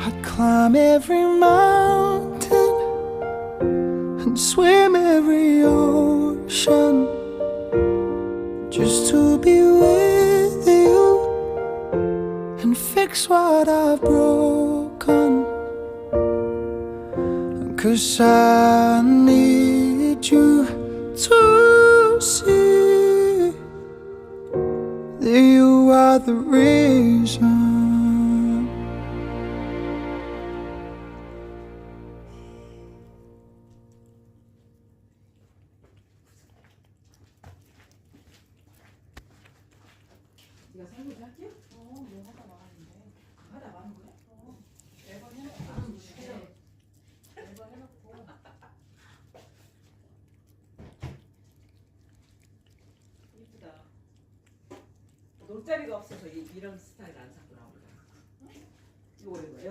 I'd climb every mountain and swim every ocean just to be with you and fix what I've broken. 'Cause I need you to see that you are the reason. 네가 설거지 할게? 너 하다 말았는데. 하다 말은 거야? 매번 해놓고 매번 해놓고 이쁘다. 놀 자리가 없어서 이런 스타일 안 샀구나 우리가. 이거 오래 거예요?